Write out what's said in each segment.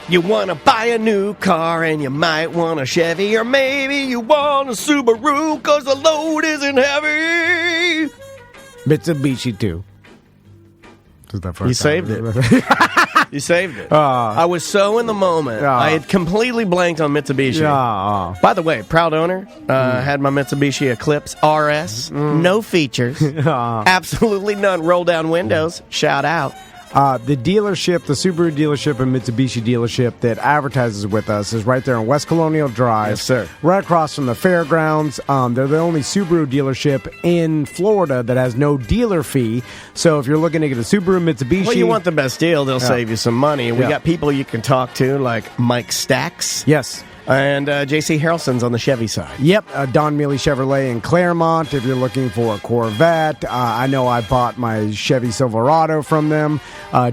You want to buy a new car and you might want a Chevy, or maybe you want a Subaru because the load isn't heavy. Mitsubishi too. You saved it. You saved it. I was so in the moment. I had completely blanked on Mitsubishi. By the way, proud owner. Had my Mitsubishi Eclipse RS. No features. Absolutely none. Roll down windows. Shout out. The dealership, the Subaru dealership and Mitsubishi dealership that advertises with us is right there on West Colonial Drive. Yes, sir. Right across from the fairgrounds. They're the only Subaru dealership in Florida that has no dealer fee. So if you're looking to get a Subaru Mitsubishi... Well, you want the best deal, they'll save you some money. We got people you can talk to, like Mike Stacks. Yes. And J.C. Harrelson's on the Chevy side. Yep, Don Mealy Chevrolet in Claremont. If you're looking for a Corvette, I know I bought my Chevy Silverado from them.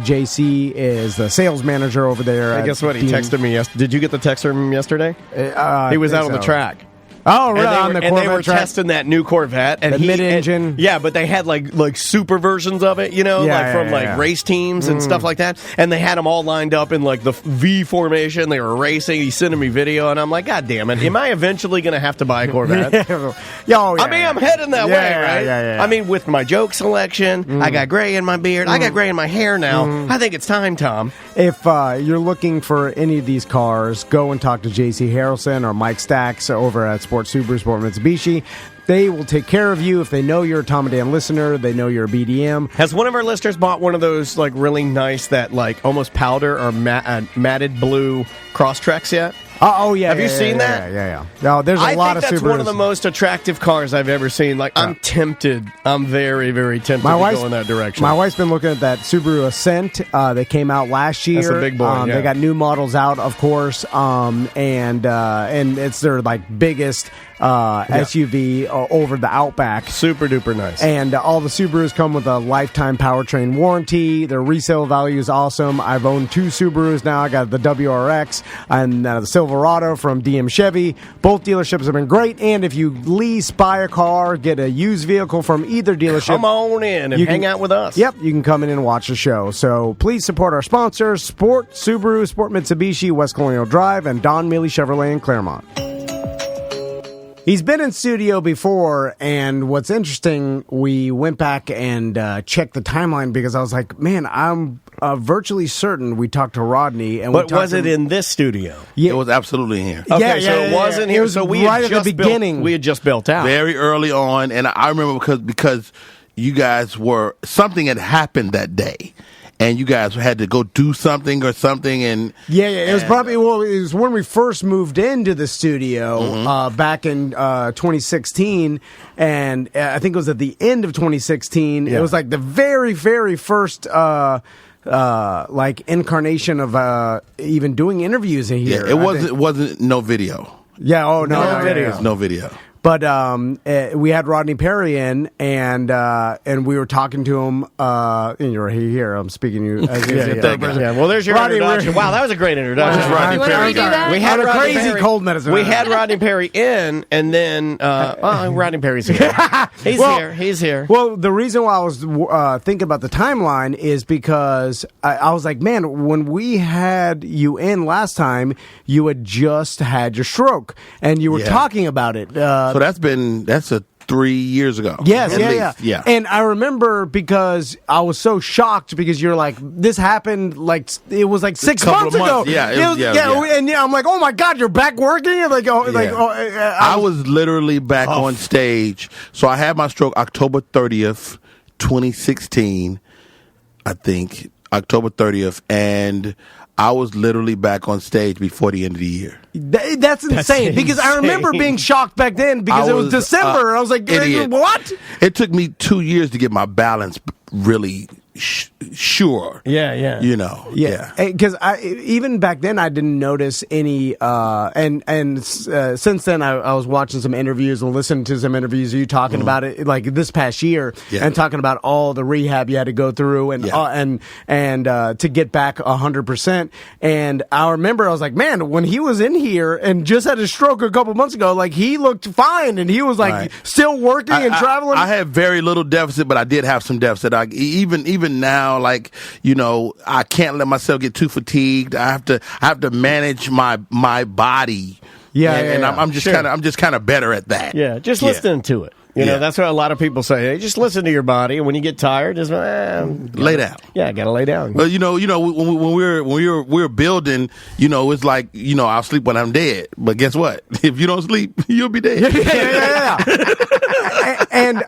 J.C. is the sales manager over there. Hey, guess what? He texted me yesterday. Did you get the text from him yesterday? He was out on the track. Oh, really? On the Corvette and they were testing that new Corvette. And the mid-engine. Yeah, but they had like super versions of it, from race teams and stuff like that. And they had them all lined up in like the V formation. They were racing. He's sending me video, and I'm like, God damn it. Am I eventually going to have to buy a Corvette? I'm heading that way, right? Yeah. I mean, with my joke selection, I got gray in my beard. I got gray in my hair now. I think it's time, Tom. If you're looking for any of these cars, go and talk to J.C. Harrelson or Mike Stacks over at Sport Subaru, Sport Mitsubishi. They will take care of you if they know you're a Tom and Dan listener. They know you're a BDM. Has one of our listeners bought one of those like really nice that like almost powder or matted blue Crosstreks yet? Have you seen that? Yeah. No, there's a lot of Subarus. I think that's one of the most attractive cars I've ever seen. Like, I'm tempted. I'm very, very tempted to go in that direction. My wife's been looking at that Subaru Ascent. They came out last year. That's a big boy. They got new models out, of course, and it's their like biggest SUV over the Outback. Super duper nice. And all the Subarus come with a lifetime powertrain warranty. Their resale value is awesome. I've owned 2 Subarus now. I got the WRX and the Silverado from DM Chevy. Both dealerships have been great. And if you lease, buy a car, get a used vehicle from either dealership, come on in and hang out with us. Yep, you can come in and watch the show. So please support our sponsors, Sport Subaru, Sport Mitsubishi, West Colonial Drive, and Don Mealy Chevrolet in Claremont. He's been in studio before, and what's interesting, we went back and checked the timeline because I was like, man, I'm virtually certain we talked to Rodney. But was it in this studio? Yeah. It was absolutely in here. Okay, so it wasn't here. It was so we right at the beginning. We had just built out. Very early on, and I remember because you guys were, something had happened that day. And you guys had to go do something or something, and it was probably it was when we first moved into the studio back in 2016, and I think it was at the end of 2016. It was like the very, very first like incarnation of even doing interviews in here. Yeah, it wasn't no video. Yeah, no video. No video. But we had Rodney Perry in, and we were talking to him. And you're here. I'm speaking to you. Well, there's your introduction. Wow, that was a great introduction. Rodney Perry. We had a crazy cold medicine. We had Rodney Perry in, and then Rodney Perry's here. He's here. Well, the reason why I was thinking about the timeline is because I was like, man, when we had you in last time, you had just had your stroke, and you were talking about it. So that's 3 years ago. Yes, yeah. And I remember because I was so shocked because you're like, this happened like it was like 6 months ago. And I'm like, oh my God, you're back working? I was literally back on stage. So I had my stroke October 30th, 2016, I think, October 30th, and I was literally back on stage before the end of the year. That's insane. Because I remember being shocked back then because it was December. I was like, idiot. What? It took me 2 years to get my balance really sure. Yeah. You know. Yeah. Because even back then I didn't notice any since then I was watching some interviews and listening to some interviews of you talking about it like this past year and talking about all the rehab you had to go through and to get back 100%. And I remember I was like, man, when he was in here and just had a stroke a couple months ago, like he looked fine and he was like still working and traveling. I had very little deficit, but I did have some deficit. Even even now, like, you know, I can't let myself get too fatigued. I have to manage my body. And I'm just kind of better at that. Yeah, just listening to it. You know, that's what a lot of people say. Hey, just listen to your body, and when you get tired, just lay down. Yeah, gotta lay down. Well, you know, when we were building, you know, it's like, you know, I'll sleep when I'm dead. But guess what? If you don't sleep, you'll be dead. And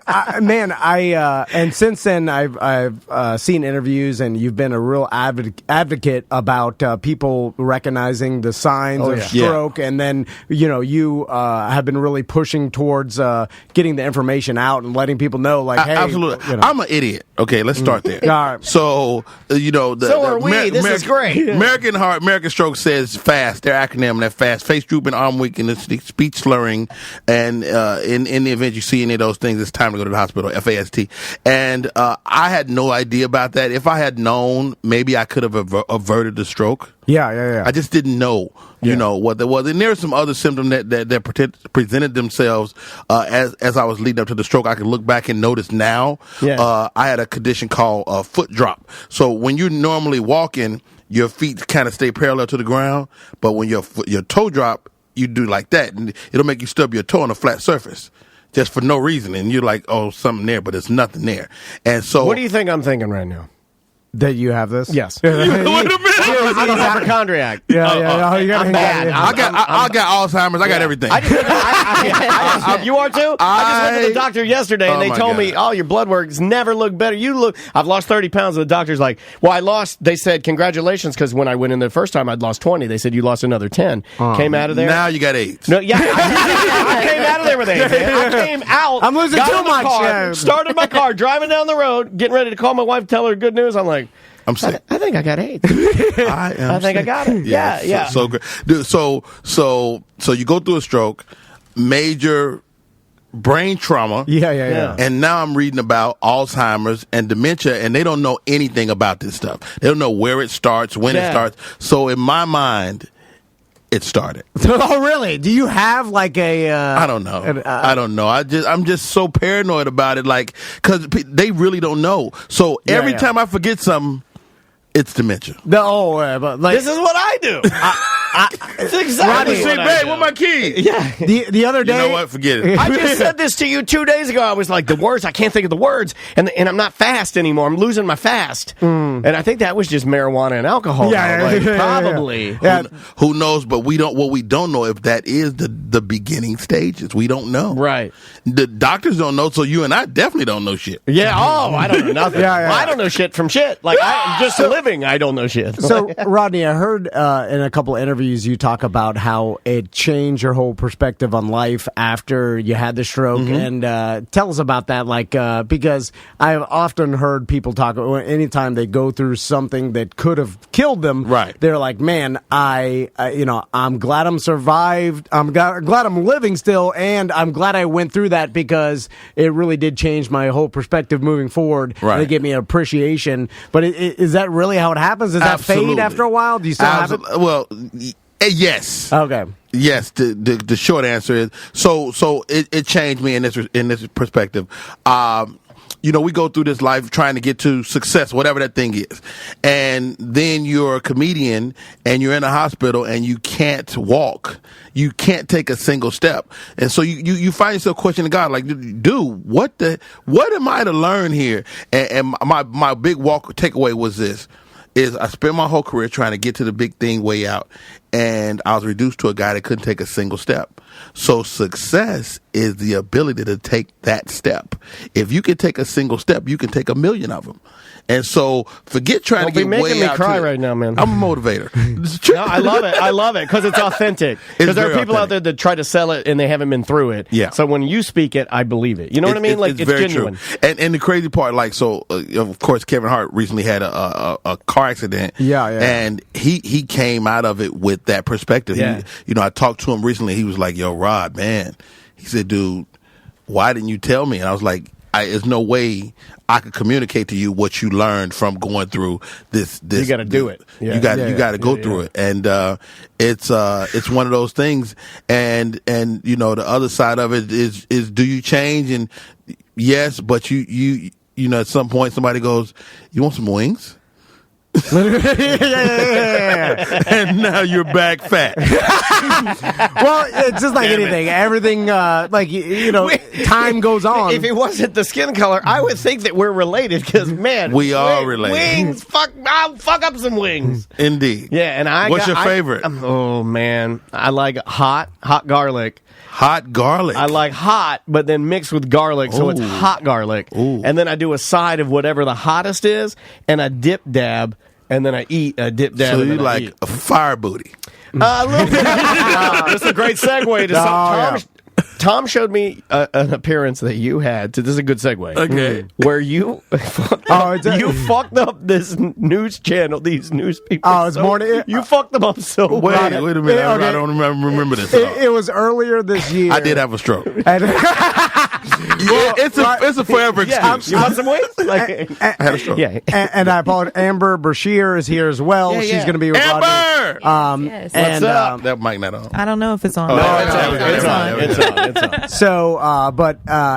since then I've seen interviews, and you've been a real advocate about people recognizing the signs of stroke, and then you have been really pushing towards getting the information out and letting people know, like, hey, absolutely. I'm an idiot. Okay, let's start there. Right. So so are we. This is great. American Stroke says FAST. Their acronym, that FAST: face drooping, arm weakness, speech slurring, and in the event you see any of those things, it's time to go to the hospital. FAST. And I had no idea about that. If I had known, maybe I could have averted the stroke. Yeah. I just didn't know, what there was. And there were some other symptoms that presented themselves as I was leading up to the stroke. I can look back and notice now. I had a condition called foot drop. So when you're normally walking, your feet kind of stay parallel to the ground, but when your toe drop, you do like that, and it'll make you stub your toe on a flat surface. Just for no reason, and you're like, oh, something there, but there's nothing there. And so, what do you think I'm thinking right now? That you have this? Yes. Wait a minute. I'm a hypochondriac. Yeah. I'm bad. I got Alzheimer's. I got everything. You are too? I just went to the doctor yesterday, and they told me, your blood work's never looked better. I've lost 30 pounds, and the doctor's like, they said, congratulations, because when I went in the first time, I'd lost 20. They said, you lost another 10. Came out of there. Now you got AIDS. No, I came out of there with AIDS, man. I came out. I'm losing too much. Started my car, driving down the road, getting ready to call my wife, tell her good news. I'm like, I'm sick. I think I got AIDS. I think I got it. Yeah. So good. Dude, so you go through a stroke, major brain trauma. Yeah. And now I'm reading about Alzheimer's and dementia, and they don't know anything about this stuff. They don't know where it starts, when it starts. So in my mind, it started. Oh, really? Do you have like a? I don't know. I don't know. I'm just so paranoid about it, like, because they really don't know. So every time I forget something, it's dementia. But like, this is what I do. It's exactly what I do. Where my key? Yeah. The other day, you know what? Forget it. I just said this to you 2 days ago. I was like, the words, I can't think of the words, and I'm not fast anymore. I'm losing my fast, and I think that was just marijuana and alcohol. Probably. Yeah. Who knows? But what we don't know if that is the beginning stages. We don't know. Right. The doctors don't know, so you and I definitely don't know shit. Yeah. Oh, I don't know nothing. Well, I don't know shit from shit. Like, I'm just living. I don't know shit. So, Rodney, I heard in a couple of interviews you talk about how it changed your whole perspective on life after you had the stroke, and tell us about that. Like, because I've often heard people talk anytime they go through something that could have killed them. Right. They're like, man, I'm glad I'm survived. I'm glad I'm living still, and I'm glad I went through that because it really did change my whole perspective moving forward. Right. And it gave me appreciation. But is that really how it happens? Does that fade after a while? Do you still have it? Well, yes. Okay. Yes. The short answer is so it changed me in this perspective. We go through this life trying to get to success, whatever that thing is, and then you're a comedian and you're in a hospital and you can't walk, you can't take a single step, and so you find yourself questioning God, like, dude, what am I to learn here? And my big takeaway was this. I spent my whole career trying to get to the big thing way out, and I was reduced to a guy that couldn't take a single step. So success is the ability to take that step. If you can take a single step, you can take 1,000,000 of them. And so forget trying to get way out. You're making me cry right now, man. I'm a motivator. No, I love it because it's authentic. Because there are people out there that try to sell it and they haven't been through it. Yeah. So when you speak it, I believe it. You know what I mean? Like, it's genuine. True. And the crazy part, like, of course, Kevin Hart recently had a car accident. Yeah. And he came out of it with that perspective. Yeah. I talked to him recently. He was like, "Yo, Rod, man," he said, "Dude, why didn't you tell me?" And I was like, there's no way I could communicate to you what you learned from going through this. You got to do it. Yeah. You got to go through it, and it's one of those things. And the other side of it is do you change? And yes, but you at some point somebody goes, "You want some wings?" And now you're back fat. Well, it's just like anything. Everything, time goes on. If it wasn't the skin color, I would think that we're related because, man, we are related. Wings, I'll fuck up some wings. Indeed. Yeah, and what's your favorite? Oh man, I like hot garlic. Hot garlic. I like hot, but then mixed with garlic, so it's hot garlic. Ooh. And then I do a side of whatever the hottest is, and I dip dab, and then I eat a dip dab. So and you then like a fire booty? A little bit. This is a great segue to something. Tom showed me an appearance that you had. This is a good segue. Okay. Where you fucked up this news channel, these news people. Oh, it's morning. You fucked them up so Wait bad. a minute. Okay. I don't remember this. It was earlier this year. I did have a stroke. It's a forever excuse. You want some wings? I had a stroke. Yeah. And I apologize. Amber Brashear is here as well. Yeah, She's going to be with Amber! Rodney. Yes. What's up? That mic not on. I don't know if it's on. It's on. So,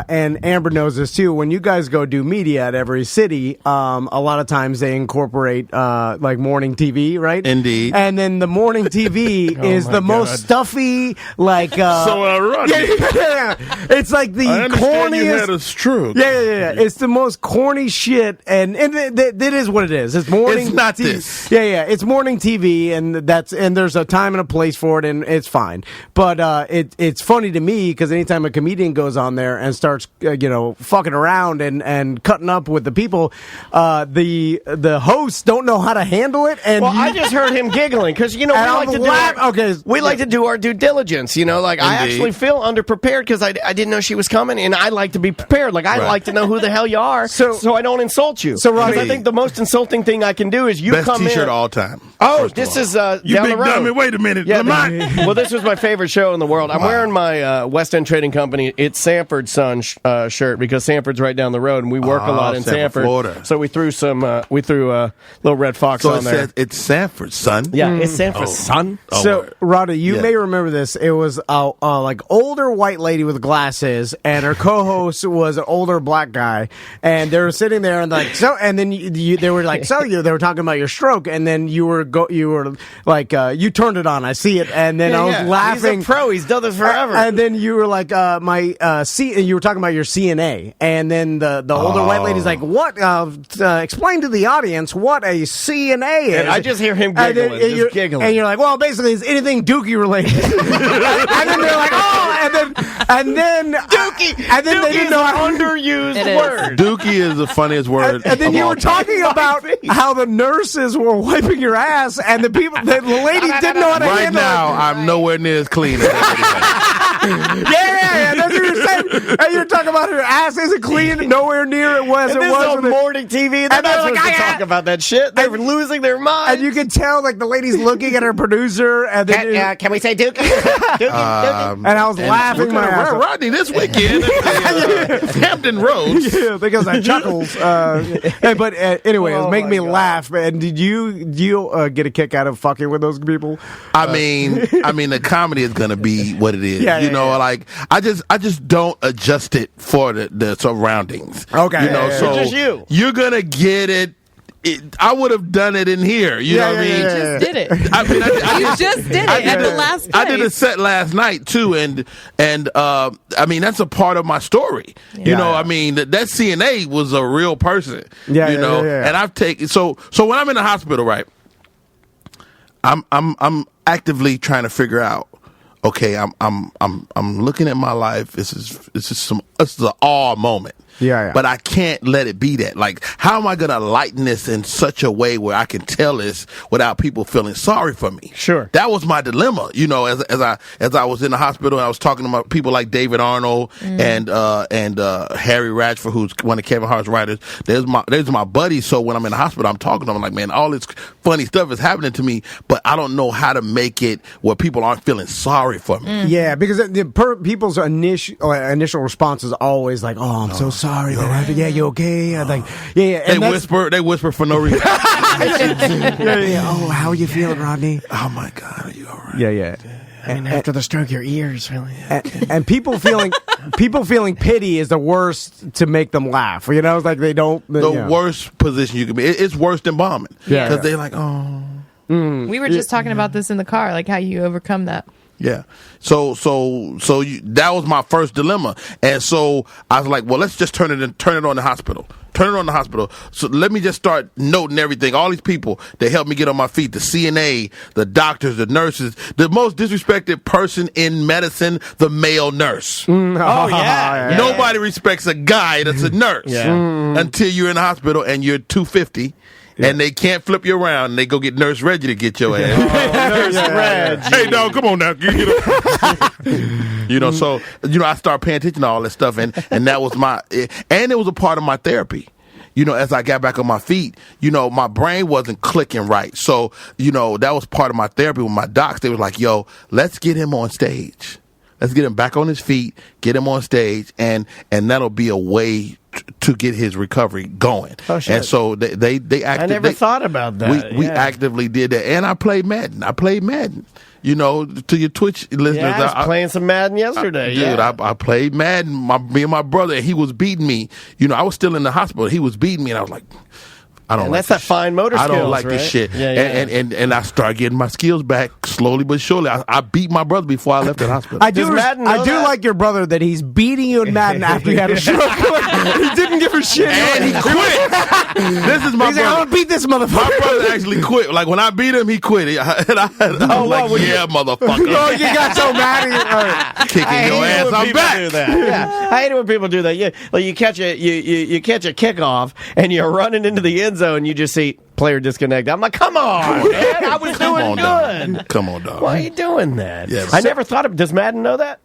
and Amber knows this too. When you guys go do media at every city, a lot of times they incorporate like morning TV, right? Indeed. And then the morning TV is the most stuffy, like. Rodney. Yeah. It's like the corniest. You had a stroke. Yeah. It's the most corny shit, and it is what it is. It's morning. It's not TV. this. Yeah. It's morning TV, and there's a time and a place for it, and it's fine. But it's funny to me because anytime a comedian goes on there and starts fucking around and cutting up with the people, the hosts don't know how to handle it. And I just heard him giggling because we like to do our due diligence. I actually feel underprepared because I didn't know she was coming, and I like to be prepared. Like I like to know who the hell you are, so I don't insult you. So Rodney, I think the most insulting thing I can do is you best come T-shirt in. all time. Oh, this is you down big the road. dummy. Wait a minute, Yeah, Lamont. well, this was my favorite show in the world. I'm wearing my West End Trading Company. It's Sanford's son shirt because Sanford's right down the road, and we work a lot in Sanford. Florida. So we threw a little red fox So on there. says it's Sanford's son. Yeah, it's Sanford's son. So, Rodney, you may remember this. It was a like older white lady with glasses, and her co-host was an older black guy, and they were sitting there and like and then they were like they were talking about your stroke, and then you were you turned it on. I see it, and then I was laughing. He's a pro. He's done this forever. And then you were like you were talking about your CNA, and then the older white lady's like, "What? Explain to the audience what a CNA is." And I just hear him giggling, giggling. And you're like, well, basically, it's anything Dookie related. And then they're like, oh, and then Dookie, and then they didn't know how underused word. Dookie is the funniest word. And then you were talking about how the nurses were wiping your ass, and the lady didn't know how to handle it. Right now, I'm nowhere near as clean as everybody. Yeah, that's what you're saying. And you're talking about her ass isn't clean, nowhere near it was. And it this was on morning TV. They're not supposed to talk about that shit. They were losing their minds. And you can tell, like, the lady's looking at her producer, and then can we say Dookie? Dookie? And I was laughing my ass off. Rodney this weekend at Hampton Roads. Yeah, because I chuckles. But anyway, it was making me laugh. And did you get a kick out of fucking with those people? I mean, the comedy is gonna be what it is. Like I just don't adjust it for the surroundings. Okay, so just you. You're gonna get it. I would have done it in here. You know what I mean? You just did it. I mean, You just did it at the last place. I did a set last night too, and I mean that's a part of my story. I mean that CNA was a real person. And I've taken so when I'm in the hospital, right? I'm actively trying to figure out. Okay, I'm looking at my life. This is an awe moment. Yeah. But I can't let it be that. Like, how am I going to lighten this in such a way where I can tell this without people feeling sorry for me? Sure. That was my dilemma. As I was in the hospital and I was talking to people like David Arnold and Harry Ratchford, who's one of Kevin Hart's writers. There's my buddies. So when I'm in the hospital, I'm talking to them. I'm like, man, all this funny stuff is happening to me, but I don't know how to make it where people aren't feeling sorry for me. Yeah, because people's initial response is always like, "Oh, I'm so sorry." Yeah, you okay? I'm like, They whisper for no reason. Oh, how are you feeling, Rodney? Oh my God, are you all right? Yeah. I mean, after the stroke, your ears really. And people feeling people feeling pity is the worst to make them laugh. You know, it's like they don't. The worst position you can be. It's worse than bombing. Yeah. Because they're like, oh. We were just talking about this in the car, like how you overcome that. Yeah. So that was my first dilemma. And so I was like, well, let's just turn it on the hospital. Turn it on the hospital. So let me just start noting everything. All these people that helped me get on my feet, the CNA, the doctors, the nurses, the most disrespected person in medicine, the male nurse. Nobody respects a guy that's a nurse until you're in the hospital and you're 250. And they can't flip you around, and they go get Nurse Reggie to get your ass. Nurse Reggie. Hey, dog, come on now. So I started paying attention to all this stuff, and that was and it was a part of my therapy. As I got back on my feet, my brain wasn't clicking right. So, that was part of my therapy with my docs. They were like, yo, let's get him on stage. Let's get him back on his feet, get him on stage, and that'll be a way to get his recovery going. Oh, shit. And so they I never thought about that. We actively did that. And I played Madden. To your Twitch listeners. Yeah, I was playing some Madden yesterday. I played Madden. Me and my brother, and he was beating me. I was still in the hospital. He was beating me, and I was like, I don't. And like that's that fine motor skills. I don't like this shit. Yeah. And I started getting my skills back slowly but surely. I beat my brother before I left the hospital. I do like your brother that he's beating you in Madden after you had a stroke. He didn't give a shit. And he quit. This is my brother. Like, I'm gonna beat this motherfucker. My brother actually quit. Like when I beat him, he quit. Motherfucker. Oh, you got so mad. Kicking your ass. I'm back. Do that. Yeah. I hate it when people do that. Yeah, like you catch a kickoff and you're running into the end zone. You just see player disconnect. I'm like, come on, man. I was doing good. Come on, dog. Why are you doing that? Yeah, I never thought of. Does Madden know that?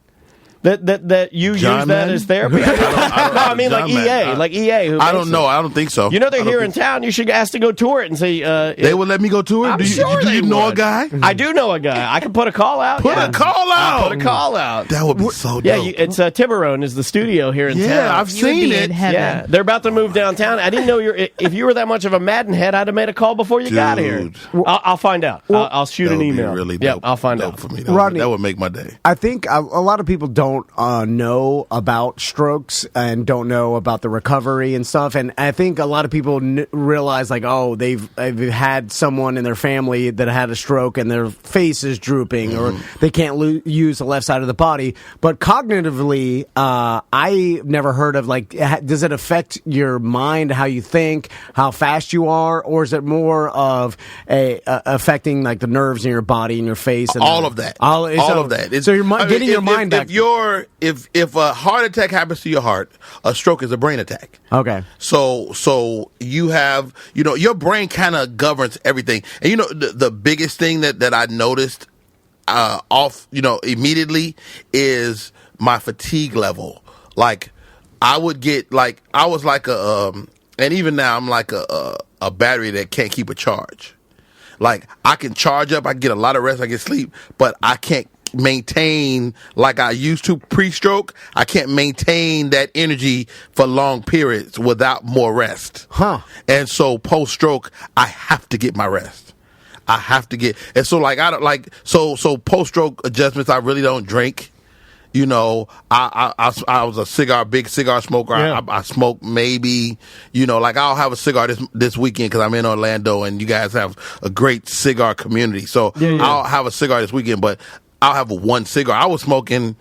That you John use that Madden? as therapy? I mean, like EA. Like EA. Who I don't know. I don't think so. They're here in town. You should ask to go tour it and see. They would let me go tour it? Do you know a guy? I do know a guy. I can put a call out. Put a call out. That would be so dope. Yeah, it's Tiburon is the studio here in town. Yeah, I've seen it. Yeah, they're about to move downtown. I didn't know if you were that much of a Madden head, I'd have made a call before you got here. I'll find out. I'll shoot an email. Really dope. I'll find out for me. Rodney, that would make my day. I think a lot of people don't know about strokes and don't know about the recovery and stuff, and I think a lot of people realize like, oh, they've had someone in their family that had a stroke and their face is drooping or they can't use the left side of the body, but cognitively I never heard of like, does it affect your mind, how you think, how fast you are, or is it more of affecting like the nerves in your body and your face and all of that. All of that. So you're getting your mind back. If a heart attack happens to your heart, a stroke is a brain attack. Okay. So you have, your brain kind of governs everything. And the biggest thing that I noticed immediately is my fatigue level. Like I would get like, I was like and even now I'm like a battery that can't keep a charge. Like I can charge up, I can get a lot of rest, I get sleep, but I can't maintain like I used to pre-stroke. I can't maintain that energy for long periods without more rest. And so post-stroke, I have to get my rest. And so like I don't like so post-stroke adjustments. I really don't drink. I was a big cigar smoker. Yeah. I smoke maybe, like I'll have a cigar this weekend because I'm in Orlando and you guys have a great cigar community. So I'll have a cigar this weekend, but I'll have one cigar. I was smoking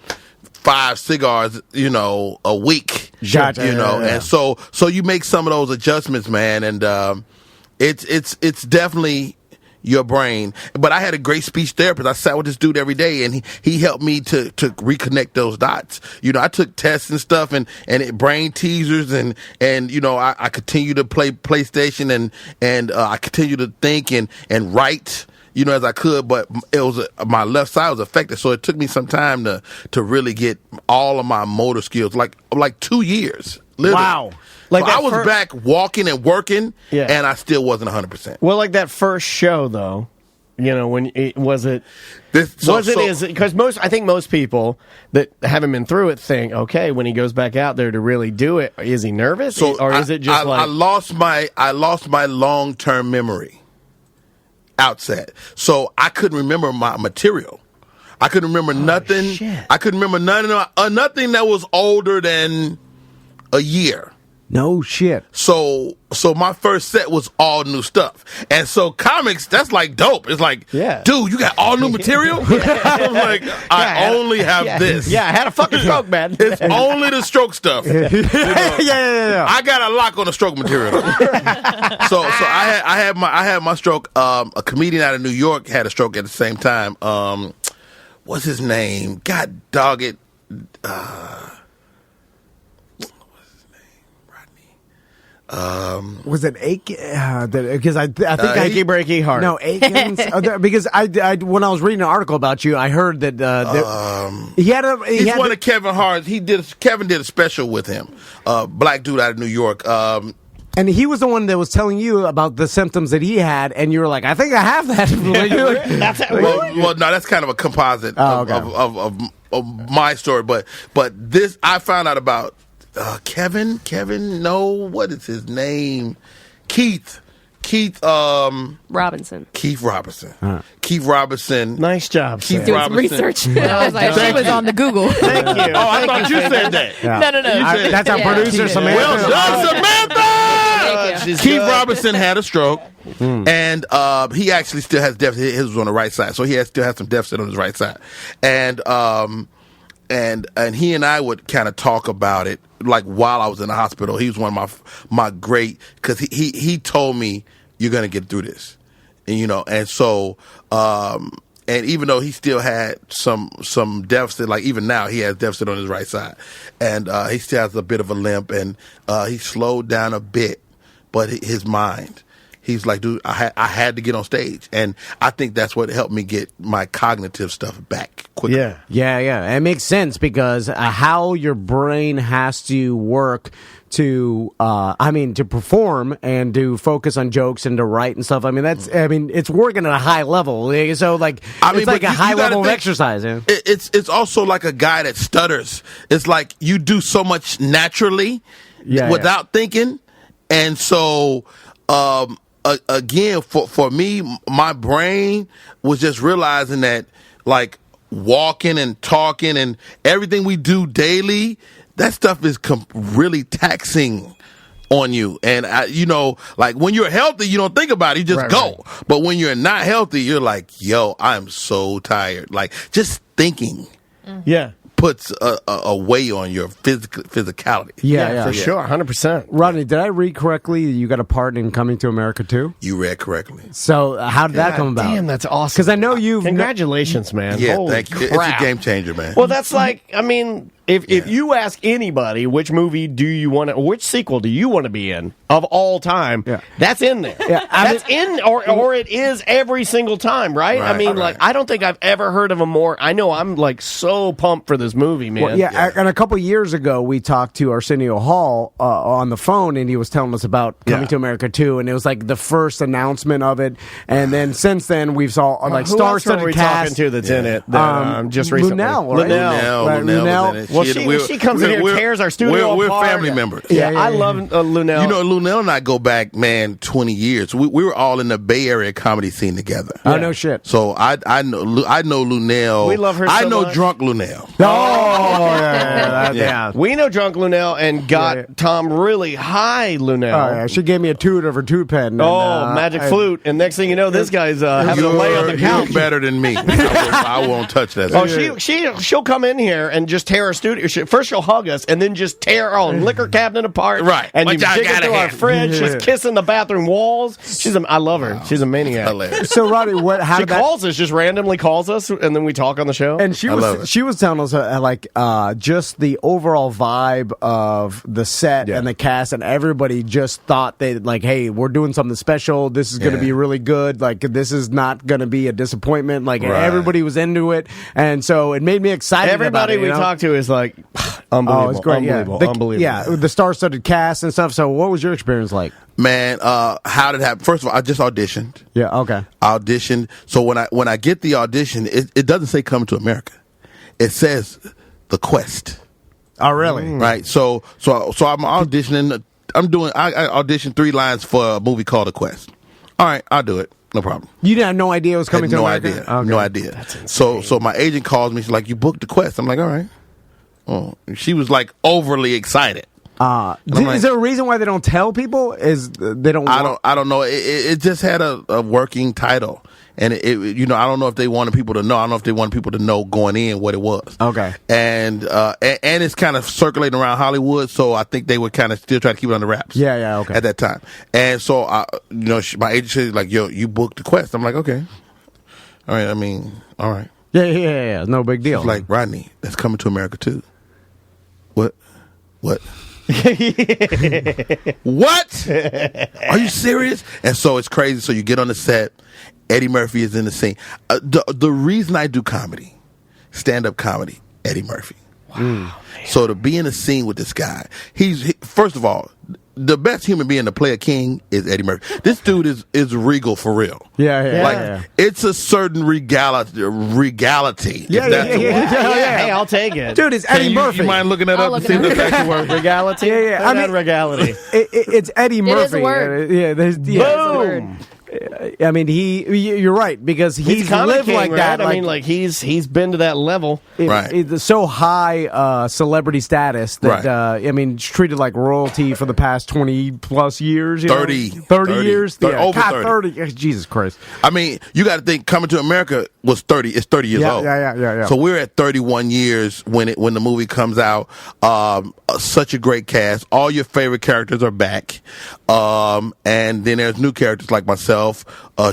5 cigars, a week. Gotcha. And so you make some of those adjustments, man, and it's definitely your brain. But I had a great speech therapist. I sat with this dude every day, and he helped me to reconnect those dots. I took tests and stuff, and brain teasers, and I continue to play PlayStation, and I continue to think and write. As I could, but it was my left side was affected, so it took me some time to really get all of my motor skills, like 2 years. Literally. Wow! Like so I was back walking and working, and I still wasn't 100%. Well, like that first show, though, when it was it. Because I think most people that haven't been through it think, okay, when he goes back out there to really do it, is he nervous, or is it just like I lost my long-term memory. Outset, so I couldn't remember my material. I couldn't remember nothing. Shit. I couldn't remember nothing that was older than a year. No shit. So my first set was all new stuff. And so comics, that's like dope. It's like, dude, you got all new material? I'm like, I only have this. Yeah, I had a fucking stroke, man. It's only the stroke stuff. You know? Yeah. I got a lock on the stroke material. So I had my stroke. A comedian out of New York had a stroke at the same time. What's his name? God dog it. Was it Aiken? Because I think Achy Breaky Heart. No, Aiken's. Because I when I was reading an article about you, I heard that he's one of Kevin Hart's. Kevin did a special with him. Black dude out of New York. And he was the one that was telling you about the symptoms that he had, and you were like, "I think I have that." Well, no, that's kind of a composite of my story. But this, I found out about Kevin. No, what is his name? Keith Robinson. Keith Robinson. Nice job. Keith Doing Robinson. some research. I was like, she was on the Google. Thank you. Oh, I thought you said that. Yeah. No. That's our producer, Samantha. Well done, Samantha! Thank Keith Robinson had a stroke, and he actually still has deficit. His was on the right side, so still has some deficit on his right side. And he and I would kind of talk about it, like while I was in the hospital. He was one of my great, because he told me, you're gonna get through this, and so and even though he still had some deficit, like even now he has deficit on his right side, and he still has a bit of a limp, and he slowed down a bit, but his mind, he's like, dude, I had to get on stage, and I think that's what helped me get my cognitive stuff back quicker. Yeah. It makes sense because how your brain has to work to perform and to focus on jokes and to write and stuff. It's working at a high level. So it's like a high level of exercise. Yeah? It's also like a guy that stutters. It's like you do so much naturally without thinking, and so. Again, for me, my brain was just realizing that, like, walking and talking and everything we do daily, that stuff is really taxing on you. And, like, when you're healthy, you don't think about it. You just go. Right. But when you're not healthy, you're like, yo, I'm so tired. Like, just thinking. Yeah. Puts a weight on your physicality. Yeah, for sure, 100%. Rodney, did I read correctly? You got a part in Coming to America too? You read correctly. So how did that come about? Damn, that's awesome. Because I know you've... Congratulations, man. Yeah, Holy thank you. crap. It's a game changer, man. Well, that's like, if you ask anybody which movie do you want to, which sequel do you want to be in of all time, that's in there. Yeah, that's in, or it is every single time, right? I don't think I've ever heard of a more. I know I'm like so pumped for this movie, man. Well, and a couple years ago we talked to Arsenio Hall on the phone, and he was telling us about Coming to America 2, and it was like the first announcement of it, and then since then we've saw like star-studded cast. Talking to that's in it? Just recently, Lunell. Well, she comes in here and tears our studio apart. We're family members. I love Lunell. Lunell and I go back, man, 20 years. We were all in the Bay Area comedy scene together. Oh, no shit. So I know Lunell. We love her so I know much. Drunk Lunell. We know Drunk Lunell and got Tom really high Lunell. Oh, yeah. She gave me a toot of her toot pen. Magic flute. And next thing you know, this guy's having to lay on the couch. You're better than me. I won't touch that. Oh, she'll come in here and just tear our studio. First she'll hug us and then just tear our liquor cabinet apart. Right. And you dig into our fridge. She's kissing the bathroom walls. I love her. She's a maniac. Hilarious. So, Rodney, she calls us, just randomly calls us, and then we talk on the show. And she was telling us just the overall vibe of the set and the cast, and everybody just thought hey, we're doing something special. This is going to be really good. Like, this is not going to be a disappointment. Like, everybody was into it, and so it made me excited. Everybody about it, we talked to is like, unbelievable. Oh, it's great. Unbelievable. The star-studded cast and stuff. So, what was your experience like? Man, how did it happen? First of all, I just auditioned. Yeah, okay. I auditioned. So when I get the audition, it doesn't say Coming to America. It says The Quest. Oh, really? Right. So I'm auditioning. I auditioned 3 lines for a movie called The Quest. All right, I'll do it. No problem. You had no idea it was coming to America? Idea. Okay. No idea. So my agent calls me. She's like, "You booked the quest." I'm like, "All right." Oh, she was like overly excited. Is there a reason why they don't tell people? Is they don't? I don't know. It just had a working title, and it I don't know if they wanted people to know. I don't know if they wanted people to know going in what it was. Okay. And it's kind of circulating around Hollywood, so I think they would kind of still try to keep it under wraps. Yeah. Okay. At that time, and so my agent said like, "Yo, you booked the quest." I'm like, "Okay, all right." I mean, all right. Yeah. No big deal. She's like, "Rodney, that's coming to America too." What? What? Are you serious? And so it's crazy. So you get on the set. Eddie Murphy is in the scene. The reason I do comedy, stand-up comedy, Eddie Murphy. Wow. So to be in a scene with this guy, first of all, the best human being to play a king is Eddie Murphy. This dude is regal for real. Yeah. It's a certain regality. Yeah. Hey, I'll take it. Dude, it's Eddie Murphy. You mind looking that up and see if that's actually word? Regality? Yeah. I mean, regality. It's Eddie Murphy. It is a word. Boom. I mean, you're right, because he's lived king, like right? that. I mean, like he's been to that level. It's so high celebrity status that I mean, it's treated like royalty for the past 20 plus years. 30 years. Over 30. Jesus Christ. I mean, you got to think, Coming to America was 30. It's 30 years old. Yeah. So we're at 31 years when the movie comes out. Such a great cast. All your favorite characters are back. And then there's new characters like myself,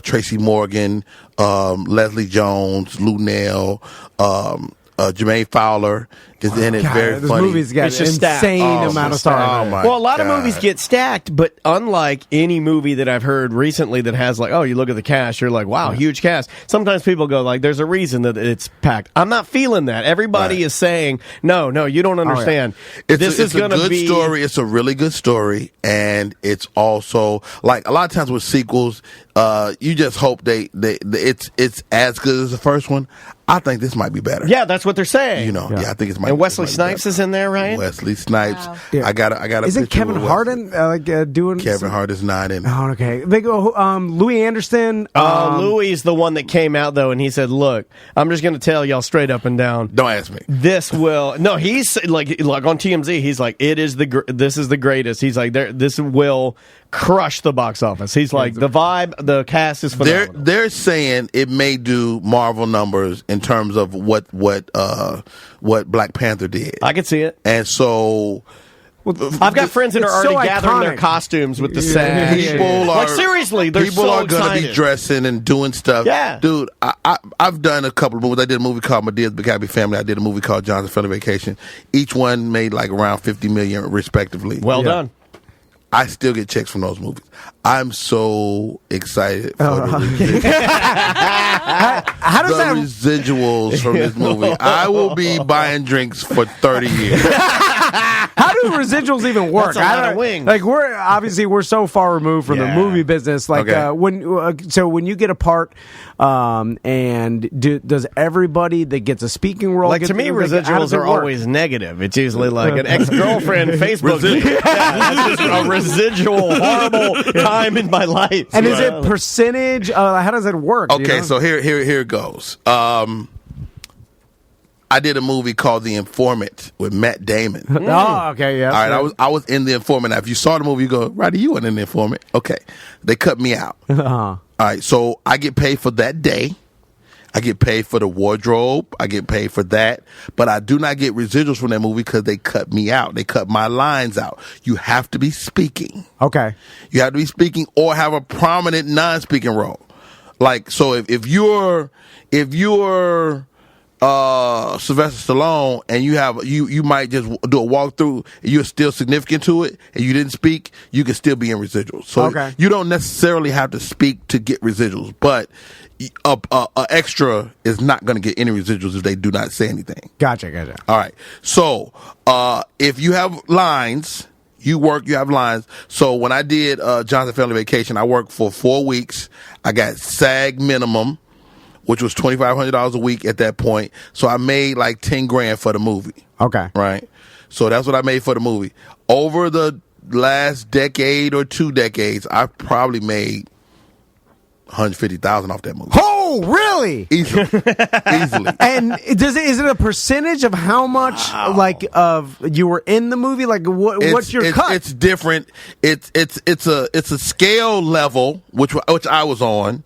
Tracy Morgan, Leslie Jones, Lou Nell, Jermaine Fowler is in it. Very this funny. Movie's got an insane amount of stars. Well, a lot of movies get stacked, but unlike any movie that I've heard recently that has like, oh, you look at the cast, you're like, wow, huge cast. Sometimes people go like, there's a reason that it's packed. I'm not feeling that. Everybody is saying, no, you don't understand. It's a good story. It's a really good story, and it's also like a lot of times with sequels, you just hope it's as good as the first one. I think this might be better. Yeah, that's what they're saying. I think it's might. And Wesley Snipes is in there, right? Wesley Snipes. Wow. Yeah. I got. Isn't Kevin Hart doing? Kevin Hart is not in. Oh, okay. They go. Louis Anderson. Louis is the one that came out though, and he said, "Look, I'm just going to tell y'all straight up and down. Don't ask me. This will no." He's like on TMZ. He's like, this is the greatest. He's like, this will crush the box office. He's like, the vibe, the cast is phenomenal. They're saying it may do Marvel numbers in terms of what Black Panther did. I could see it. And so I've got friends that are already gathering their costumes with the sash. Seriously, they're people are going to be dressing and doing stuff. Yeah, dude, I've done a couple of movies. I did a movie called Medea's Big Happy Family. I did a movie called John's Family Vacation. Each one made like around $50 million respectively. Well done. I still get checks from those movies. I'm so excited for the residuals from this movie. I will be buying drinks for 30 years. How do residuals even work? That's a lot of wings. Like we're so far removed from the movie business. Like when you get a part, does everybody that gets a speaking role? Like to me, residuals are always negative. It's usually like an ex-girlfriend Facebook. That's just a residual horrible time in my life. And is it percentage? How does it work? Okay, so here it goes. I did a movie called The Informant with Matt Damon. Oh, okay, yeah. All right, I was in The Informant. Now, if you saw the movie, you go, Rodney, you weren't in The Informant. Okay, they cut me out. All right, so I get paid for that day. I get paid for the wardrobe. I get paid for that. But I do not get residuals from that movie because they cut me out. They cut my lines out. You have to be speaking. Okay. You have to be speaking or have a prominent non-speaking role. Like, so if you're Sylvester Stallone and you might just do a walkthrough and you're still significant to it and you didn't speak, you can still be in residuals. So you don't necessarily have to speak to get residuals, but a extra is not going to get any residuals if they do not say anything. Gotcha. All right. So if you have lines, you have lines. So when I did Johnson Family Vacation, I worked for 4 weeks. I got SAG minimum, which was $2,500 a week at that point. So I made like $10,000 for the movie. Okay. Right. So that's what I made for the movie. Over the last decade or 2 decades, I've probably made $150,000 off that movie. Oh, really? Easily. And is it a percentage of how much of you were in the movie? Like what's your cut? It's different. It's a scale level which I was on,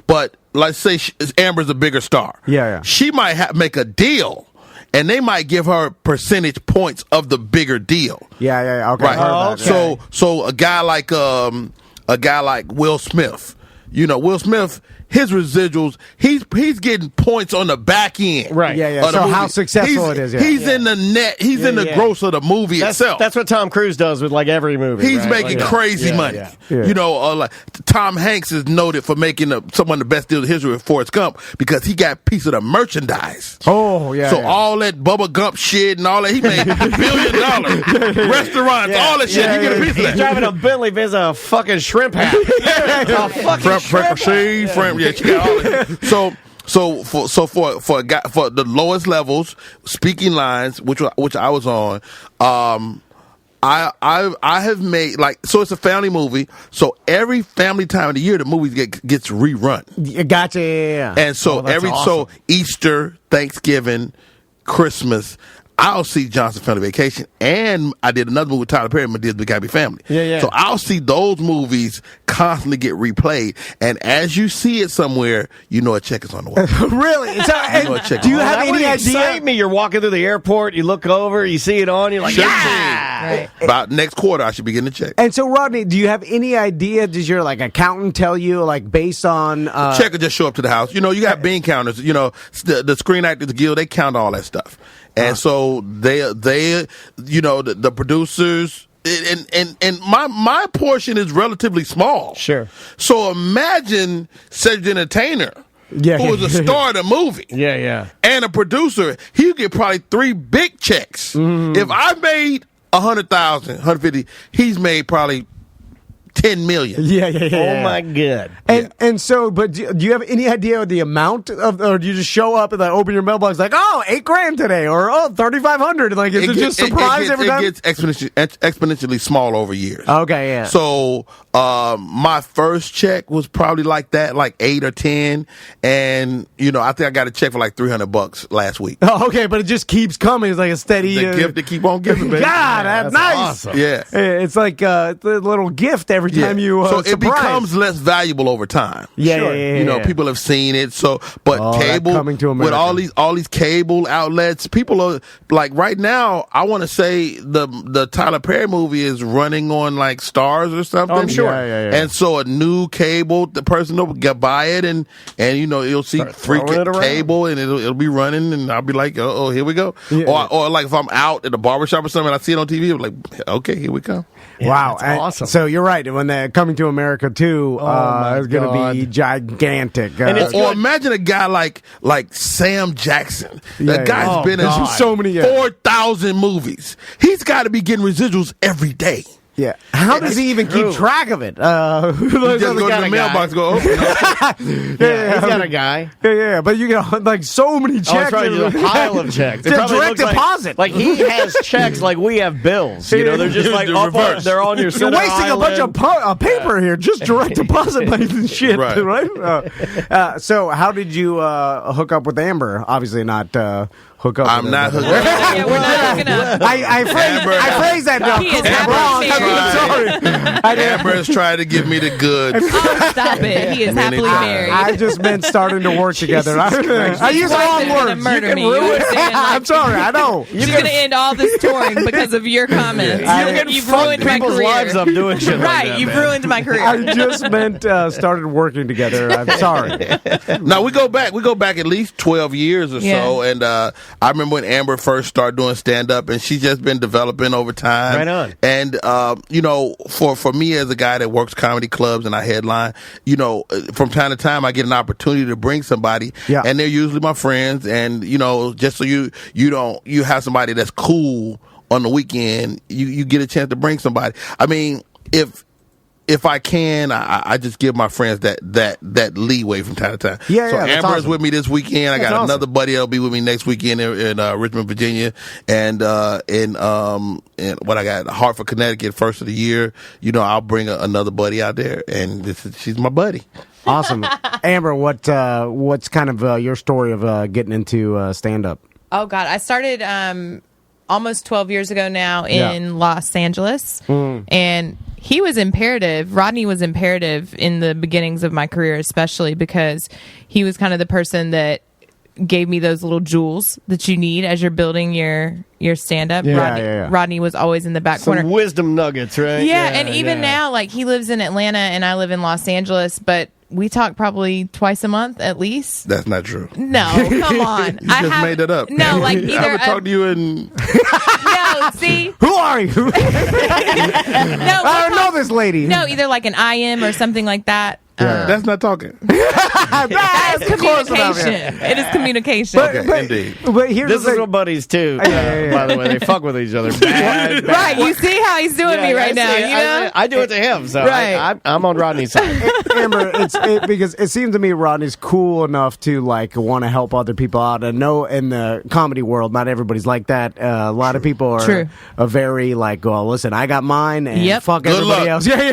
but let's say Amber's a bigger star. Yeah. She might make a deal, and they might give her percentage points of the bigger deal. Yeah. Okay. Right. Okay. So a guy like Will Smith. Will Smith, his residuals, he's getting points on the back end. Right. Yeah. So how successful it is. Yeah. He's in the net. He's in the gross of the movie itself. That's what Tom Cruise does with like every movie. He's making crazy money. Yeah. Like Tom Hanks is noted for making some of the best deals in history with Forrest Gump because he got a piece of the merchandise. Oh, yeah. So all that Bubba Gump shit and all that, he made $1 billion. Restaurants, all that shit. He get a piece of that. He's driving a Bentley, there's a fucking shrimp hat. A fucking shrimp hat. Yeah, she got all that. So for a guy, for the lowest levels, speaking lines, which I was on, I have made so it's a family movie. So every family time of the year, the movie gets rerun. Gotcha. Yeah. And so awesome. so Easter, Thanksgiving, Christmas, I'll see Johnson Family Vacation, and I did another movie with Tyler Perry, Medea's Big Happy Family. Yeah. So I'll see those movies constantly get replayed, and as you see it somewhere, a check is on the way. Really? So, do you have any idea? Excite me. You're walking through the airport, you look over, you see it on, you're like, Right. About next quarter, I should be getting a check. And so, Rodney, do you have any idea? Does your accountant tell you based on check will just show up to the house? You got bean counters. The Screen Actors Guild, they count all that stuff. And so they the producers and my portion is relatively small. Sure. So imagine Cedric the Entertainer, who was a star of the movie. Yeah. And a producer, he would get probably 3 big checks. Mm-hmm. If I made 100,000, 150, he's made probably 10 million. Yeah. Oh my God. And so, but do you have any idea of the amount of, or do you just show up and open your mailbox $8,000 today, or $3,500? Is it just surprise every time? It gets exponentially small over years. Okay, yeah. So my first check was probably like that, like 8 or 10, and I think I got a check for like $300 last week. Oh, okay, but it just keeps coming. It's like a steady gift to keep on giving, baby. God, that's nice. Awesome. Yeah, it's like the little gift every time you so surprise. It becomes less valuable over time. Yeah. People have seen it. So, but cable coming to America. with all these cable outlets, people are like right now. I want to say the Tyler Perry movie is running on like Stars or something. I'm sure. Yeah. And so a new cable, the person will buy it and you'll see free cable and it'll be running and I'll be like, oh, here we go. Yeah. Or like if I'm out at a barbershop or something and I see it on TV, I'm like, okay, here we come. Yeah, wow, that's awesome. So you're right. When they're coming to America too, it's going to be gigantic. Or imagine a guy like Sam Jackson. That guy's been in so many 4,000 movies. He's got to be getting residuals every day. Yeah. How does he even keep track of it? He just go to the mailbox and go, open it. He's got a guy. Yeah. But you get so many checks. It's probably just a pile of checks. It's a direct deposit. Like he has checks like we have bills. They're just like they're on your center You're wasting island. a bunch of paper here. Just direct deposit shit, right? So how did you hook up with Amber? Obviously not hook up. I'm not hooked up. Yeah, we're not hooking up. I phrased that He is wrong. happily married. Amber has tried to give me the goods. Oh, stop it. He is Many happily times. married. I just meant starting to work together. I use the His wife wrong is gonna words. murder You me. can You ruin understand? Like, I'm sorry. I know. She's going to end all this touring because of your comments. You've ruined my people's career. lives up doing shit like Right, that, you've man. ruined my career. I just meant started working together. I'm sorry. No, we go back at least 12 years or so, and I remember when Amber first started doing stand-up, and she's just been developing over time. Right on. And, for me as a guy that works comedy clubs and I headline, from time to time I get an opportunity to bring somebody, and they're usually my friends, and, just so you have somebody that's cool on the weekend, you get a chance to bring somebody. I mean, if if I can, I just give my friends that leeway from time to time. Yeah, so yeah, that's Amber's awesome. with me this weekend. I got another buddy that'll be with me next weekend in Richmond, Virginia, and what I got, Hartford, Connecticut, first of the year. You know, I'll bring another buddy out there, and she's my buddy. Awesome. Amber, what's kind of your story of getting into stand-up? Oh, God. I started almost 12 years ago now in Los Angeles. And he was imperative. Rodney was imperative in the beginnings of my career, especially because he was kind of the person that gave me those little jewels that you need as you're building your stand-up. Rodney was always in the back corner. Some wisdom nuggets, right? Yeah, and even now, like, he lives in Atlanta and I live in Los Angeles, but we talk probably twice a month at least. That's not true. No, come on. You just made it up. No, like either I haven't talked to you in... No, see? Who are you? No, I don't know this lady. No, either like an IM or something like that. That's not talking. That is communication. It is communication. Indeed. But here's This is what buddies too. By the way, they fuck with each other. Bad. Right, you see how he's doing me right now. You know? I do it to him, so Right. I'm on Rodney's side. Amber, because it seems to me Rodney's cool enough to like want to help other people out. And know in the comedy world, not everybody's like that. A lot of people are very like, well, listen, I got mine, and fuck Good everybody luck. else. Yeah.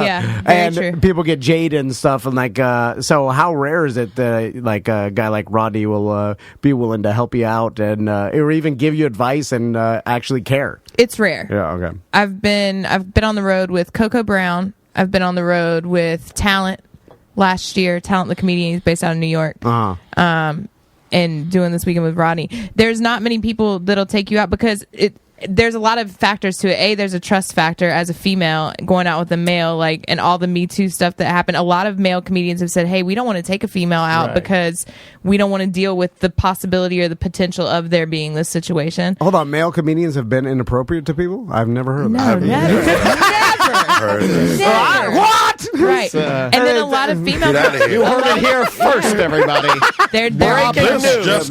Yeah, very And true. people get jaded and stuff, and like, so how rare is it that like a guy like Rodney will be willing to help you out and or even give you advice and actually care? It's rare. Yeah. Okay. I've been on the road with Coco Brown. I've been on the road with Talent last year. Talent, the comedian, he's based out of New York. And doing this weekend with Rodney. There's not many people that'll take you out because there's a lot of factors to it. There's a trust factor as a female going out with a male, like, and all the Me Too stuff that happened. A lot of male comedians have said, hey, we don't want to take a female out because we don't want to deal with the possibility or the potential of there being this situation. Hold on, male comedians have been inappropriate to people? I've never heard of that. Never. What? Right. And then a lot of female You heard it here first, everybody. They're all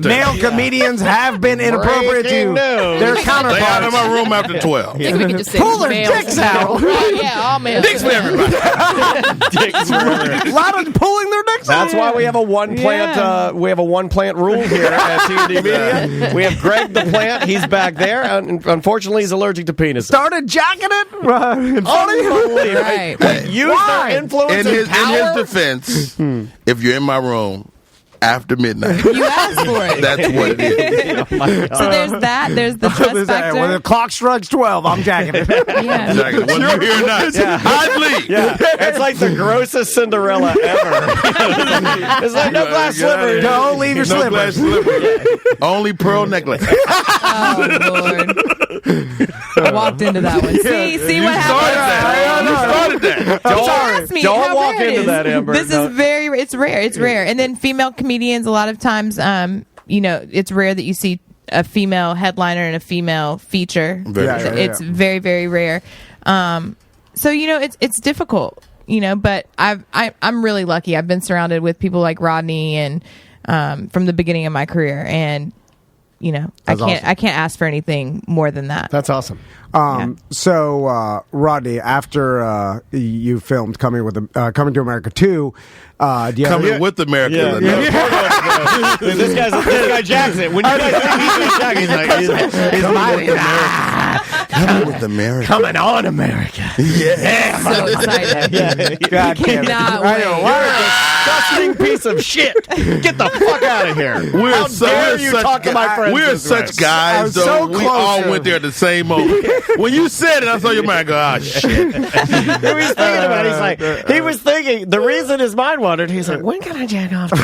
Male comedians have been inappropriate to their counterparts. Stay out of my room after 12. I think we can just say Pull their males. dicks out. Yeah, all males. Dicks for everybody. A lot of pulling their dicks out. That's why we have a one plant. We have a one plant rule here at T&D Media. We have Greg the plant. He's back there. And unfortunately, he's allergic to penises. Started jacking it in front of you. Right. Use their influence In and his power. defense, if you're in my room after midnight, You asked for it. that's what it is. So there's that. There's the trust factor. When the clock strikes 12, I'm jacking it. Yeah. Exactly. What you hear now? I'd leave. Yeah, it's like the grossest Cinderella ever. It's like no glass slippers. Don't leave your No glass slippers. slippers. Only pearl necklace. Oh, Lord. I walked into that one. See what happened? You started that. Ask me Don't how walk rare it into is. that, Amber. This is it's rare. It's rare. And then female comedians, a lot of times, it's rare that you see a female headliner and a female feature. It's very, very rare. So it's difficult. But I'm really lucky. I've been surrounded with people like Rodney and from the beginning of my career, and I can't ask for anything more than that. That's awesome. So, Rodney, after you filmed Coming to America 2, do you Coming with America. This guy jacks it. When you guys he's like, Coming with America. coming on America. Yeah. So excited. God damn it. Cannot I know. wait. You're a disgusting piece of shit. Get the fuck out of here. How dare you talk to my friends? We're this such way? guys, though. so We close all to- went there at the same moment. When you said it, I saw your mind go, ah, shit. He was thinking about it. He was thinking, the reason his mind wandered, he's like, when can I jack off? Do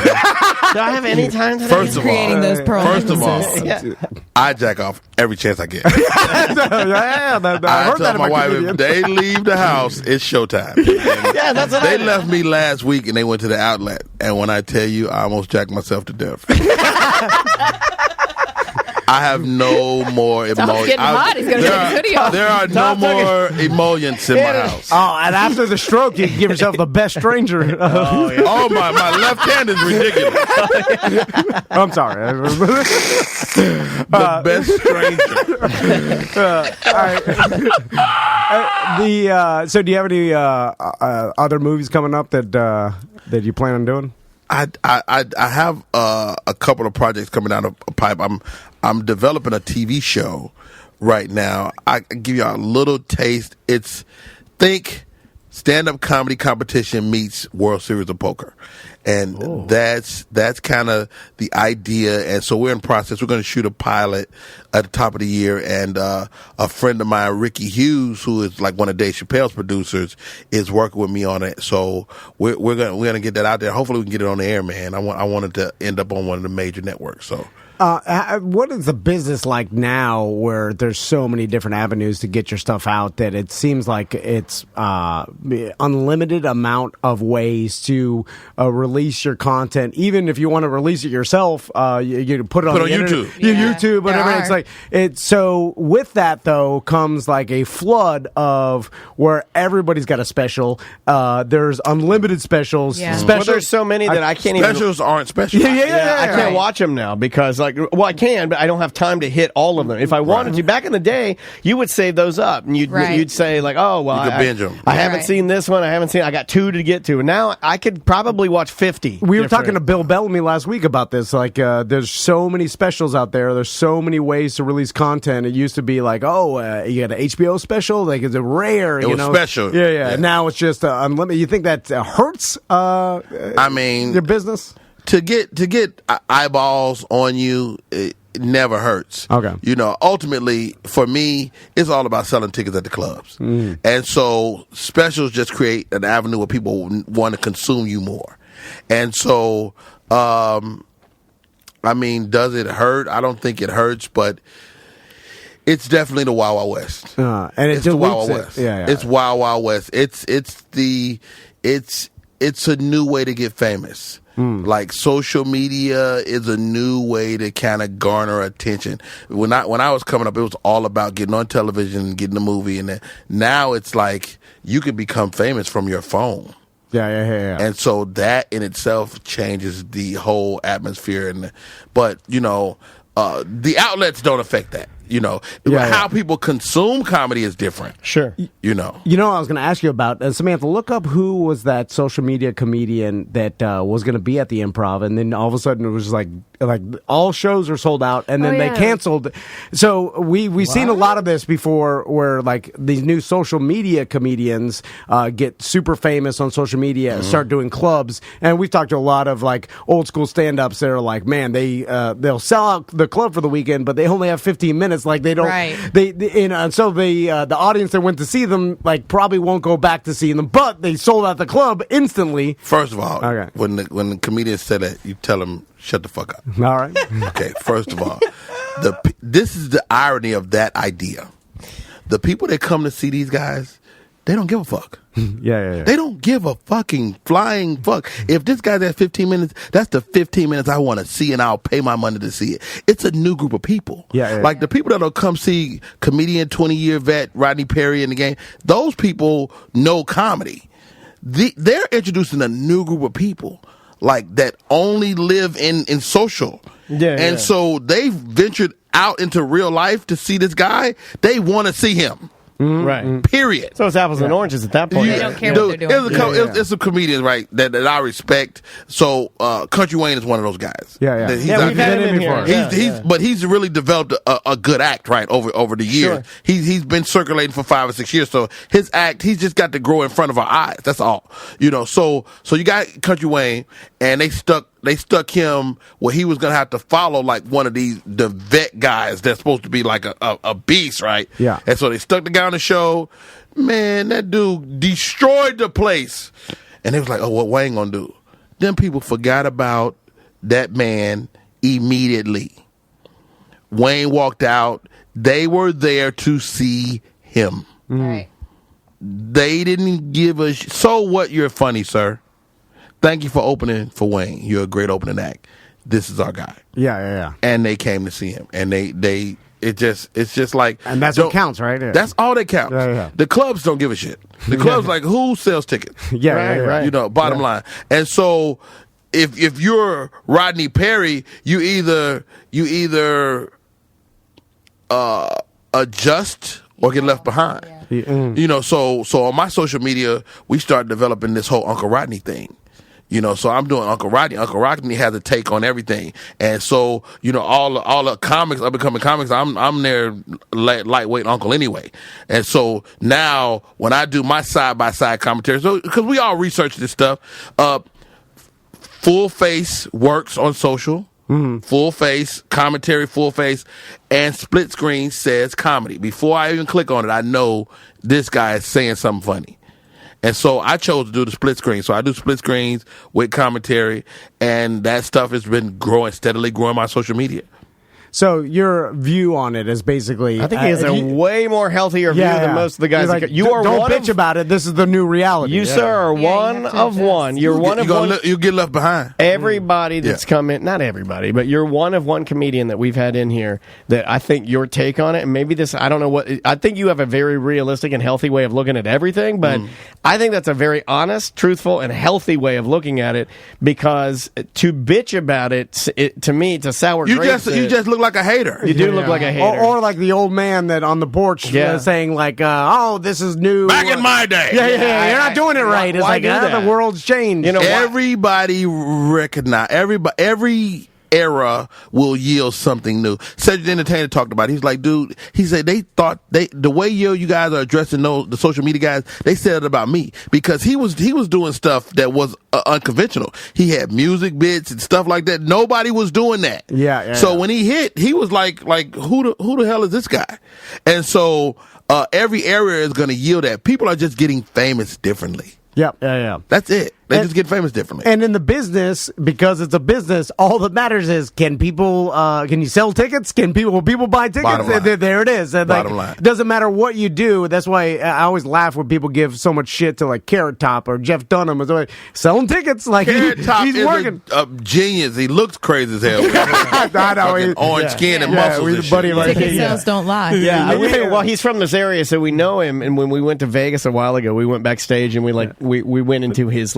I have any time today? First of all, Creating those pearl necklaces. I jack off every chance I get. I I heard that tell my about wife, comedians. if they leave the house, it's showtime. Yeah, that's what They I left me last week and they went to the outlet. And when I tell you, I almost jacked myself to death. I have no more emollients. Getting hot. He's going to take his hoodie off. There are no more emollients in my house. Oh, and after the stroke, you can give yourself the best stranger. Oh, my left hand is ridiculous. I'm sorry. The best stranger. All right. So do you have any other movies coming up that you plan on doing? I have a couple of projects coming down the pipe. I'm developing a TV show right now. I give you a little taste. Think stand-up comedy competition meets World Series of Poker. And that's kind of the idea. And so we're in process. We're going to shoot a pilot at the top of the year. And a friend of mine, Ricky Hughes, who is like one of Dave Chappelle's producers, is working with me on it. So we're gonna get that out there. Hopefully we can get it on the air, man. I wanted to end up on one of the major networks. So. What is the business like now where there's so many different avenues to get your stuff out that it seems like it's unlimited amount of ways to release your content? Even if you want to release it yourself, you put it on YouTube. YouTube, whatever. It's like so with that though comes like a flood of where everybody's got a special. There's unlimited specials. Yeah. Well, there's so many that I can't even. Specials aren't special. Yeah. I can't watch them now because I can, but I don't have time to hit all of them. If I wanted to, back in the day, you would save those up, and you'd say like, "Oh, well, you could binge them." I haven't seen this one. I got 2 to get to, and now I could probably watch 50. We were talking to Bill Bellamy last week about this. Like, there's so many specials out there. There's so many ways to release content. It used to be like, you got an HBO special, like it's a rare. It was special. Yeah. Now it's just unlimited. You think that hurts? I mean, your business. To get eyeballs on you, it never hurts. Okay. Ultimately, for me, it's all about selling tickets at the clubs. And so specials just create an avenue where people want to consume you more. And so, does it hurt? I don't think it hurts, but it's definitely the Wild Wild West. And it's the Wild Wild West. Yeah. It's Wild Wild West. It's a new way to get famous. Like social media is a new way to kind of garner attention. When I was coming up, it was all about getting on television, getting a movie, and then now it's like you can become famous from your phone. Yeah. And so that in itself changes the whole atmosphere. But the outlets don't affect that. How people consume comedy is different. Sure. I was going to ask you about, Samantha, look up who was that social media comedian that was going to be at the Improv, and then all of a sudden it was like all shows are sold out, and then they canceled. So we've seen a lot of this before where like these new social media comedians get super famous on social media, start doing clubs, and we've talked to a lot of like old school stand-ups that are like, man, they'll sell out the club for the weekend, but they only have 15 minutes. Like they don't, and so the audience that went to see them like probably won't go back to see them, but they sold out the club instantly. First of all, when the comedian said that, you tell them shut the fuck up. All right. Okay. First of all, this is the irony of that idea. The people that come to see these guys, they don't give a fuck. Yeah. They don't give a fucking flying fuck. If this guy's at 15 minutes, that's the 15 minutes I want to see, and I'll pay my money to see it. It's a new group of people. Like the people that'll come see comedian, 20-year vet, Rodney Perry in the game, those people know comedy. They're introducing a new group of people like that only live in social. So they've ventured out into real life to see this guy. They want to see him. Right. Period. So it's apples and oranges at that point. They don't care what they're doing. It's some comedians, right, that I respect. So Country Wayne is one of those guys. Yeah. We've had him before. But he's really developed a good act, right, over the years. Sure. He's been circulating for 5 or 6 years. So his act, he's just got to grow in front of our eyes. That's all. So you got Country Wayne, and they stuck him where he was going to have to follow like one of the vet guys that's supposed to be like a beast, right? Yeah. And so they stuck the guy on the show. Man, that dude destroyed the place. And they was like, oh, what Wayne going to do? Then people forgot about that man immediately. Wayne walked out. They were there to see him. Right. They didn't give a so what? You're funny, sir. Thank you for opening for Wayne. You're a great opening act. this is our guy. Yeah. And they came to see him, and it's just like, and that's what counts, right? Yeah. That's all that counts. Yeah. The clubs don't give a shit. The clubs like, who sells tickets? Right. You know, bottom line. And so if you're Rodney Perry, you either adjust or get left behind. You know, so on my social media, we started developing this whole Uncle Rodney thing. You know, so I'm doing Uncle Rodney. Uncle Rodney has a take on everything, and so you know, all the comics, up and coming comics, I'm their lightweight uncle anyway. And so now when I do my side by side commentary, so because we all research this stuff, full face works on social. Mm-hmm. Full face commentary, full face, and split screen says comedy. Before I even click on it, I know this guy is saying something funny. And so I chose to do the split screen. So I do split screens with commentary, and that stuff has been steadily growing my social media. So your view on it is basically, I think he has a way more healthier view than most of the guys. Like, don't bitch about it. This is the new reality. You, sir, are one of one. You're one of one. You get left behind. Everybody that's come in, not everybody, but you're one of one comedian that we've had in here that I think your take on it, and maybe this, I don't know what, I think you have a very realistic and healthy way of looking at everything, but I think that's a very honest, truthful, and healthy way of looking at it, because to bitch about it, to me, it's a sour grape. You just look like a hater. You do look like a hater. Or like the old man that on the porch saying like, oh, this is new. Back in my day. Yeah. You're not doing it right. It's like, the world's changed. You know, everybody recognize, every era will yield something new. Cedric the Entertainer talked about it. He's like, dude, he said they thought the way you guys are addressing the social media guys, they said it about me, because he was doing stuff that was unconventional. He had music bits and stuff like that. Nobody was doing that. So when he hit, he was like who the hell is this guy? And so every area is going to yield that. People are just getting famous differently. Yeah. That's it. They just get famous differently. And in the business, because it's a business, all that matters is, can you sell tickets? Will people buy tickets? There it is. And Bottom line. It doesn't matter what you do. That's why I always laugh when people give so much shit to like Carrot Top or Jeff Dunham. Like, selling tickets. Like Carrot Top he's is working. a genius. He looks crazy as hell. I know. Orange skin and muscles. Ticket sales don't lie. Well, he's from this area, so we know him. And when we went to Vegas a while ago, we went backstage and we went into his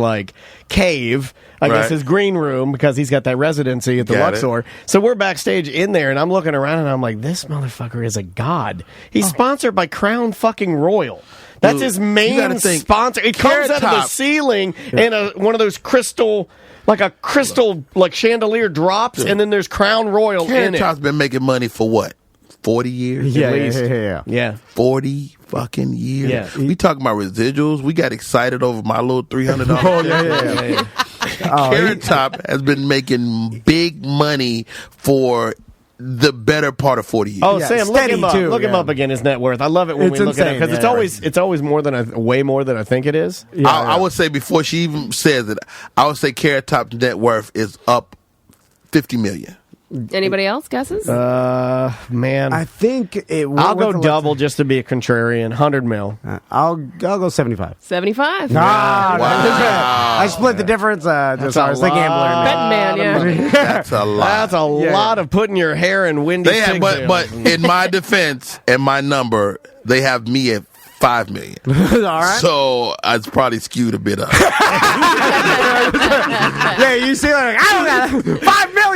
cave, I guess his green room, because he's got that residency at the Luxor. So we're backstage in there, and I'm looking around, and I'm like, this motherfucker is a god. He's sponsored by Crown fucking Royal. That's his main sponsor. It comes out of the ceiling in one of those crystal chandelier drops, and then there's Crown Royal in it. Carrot Top's been making money for what? 40 years? Yeah. 40 fucking years. Yeah. We talking about residuals. We got excited over my little $300. Carrot Top has been making big money for the better part of 40 years. Oh, Sam, look him up. Look him up again, his net worth. I love it when we look at it, because it's always way more than I think it is. I would say, before she even says it, I would say Carrot Top's net worth is up $50 million. Anybody else guesses? Man, I think I'll go double just to be a contrarian. 100 mil. I'll go 75. 75. I split the difference. I was the gambler. Betting man, yeah. That's a lot. That's a lot of putting your hair in windy. But in my defense and my number, they have me at $5 million. All right. So it's probably skewed a bit up. Yeah, you see, like, I don't got $5 million.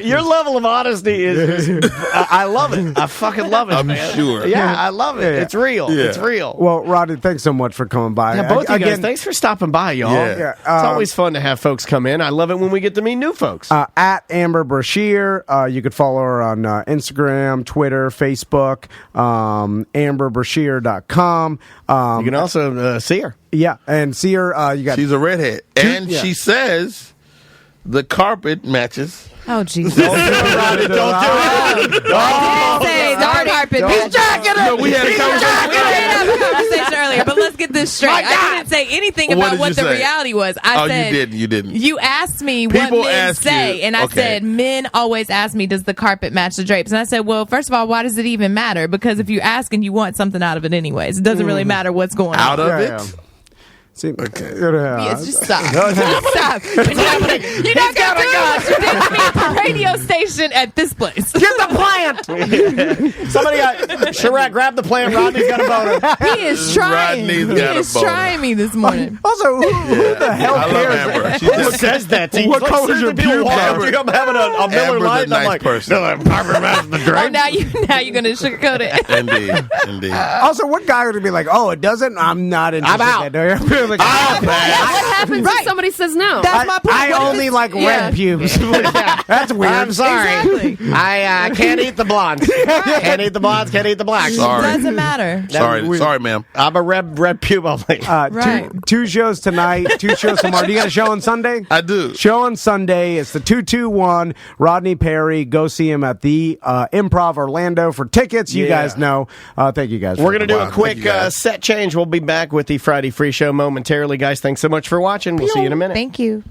Your level of honesty is I love it. I fucking love it. I'm man. sure. Yeah, I love it. It's real. Yeah. It's real. Well, Rodney, thanks so much for coming by. Yeah, both of you guys, thanks for stopping by, y'all. Yeah. It's always fun to have folks come in. I love it when we get to meet new folks. At Amber Brashear, you could follow her on Instagram, Twitter, Facebook, amberbrashear.com. You can also see her. Yeah, and see her. She's a redhead. And she says the carpet matches. Oh, Jesus. Don't do it. I didn't say the carpet. He's jacking it. No, we had a conversation earlier, but let's get this straight. I didn't say anything about what the reality was. I said, you didn't. You asked me what men say, and I said, men always ask me, does the carpet match the drapes? And I said, well, first of all, why does it even matter? Because if you ask and you want something out of it anyways, it doesn't really matter what's going on. Out of it? See, Just stop. Stop. You're not going to do me at the radio station at this place. Get the plant! Somebody Chirac, grab the plant. Rodney's got a boner. He is trying. Rodney's He got a is boner. trying me this morning. Also, who the hell I love cares? Amber. Who says that? What color's your pubes? I'm having a Miller Amber's Lite, a and nice I'm like, person. Oh, now you're going to sugarcoat it. Indeed. Also, what guy would be like, oh, it doesn't? I'm not interested. I'm out. Like, I'll pass. What happens if somebody says no? That's my point. I What if only it's- like red pubes. That's weird. I'm sorry. Exactly. I can't eat the blondes. Can't eat the blondes, can't eat the blacks. Sorry. Doesn't matter. Sorry, ma'am. I'm a red pube only. Right. Two shows tonight, 2 shows tomorrow. Do you got a show on Sunday? I do. Show on Sunday. It's the 221 Rodney Perry. Go see him at the Improv Orlando for tickets. You guys know. Thank you guys. We're going to do a Thank quick you, guys. set change. We'll be back with the Friday Free Show momentarily, guys. Thanks so much for watching. We'll see you in a minute. Thank you.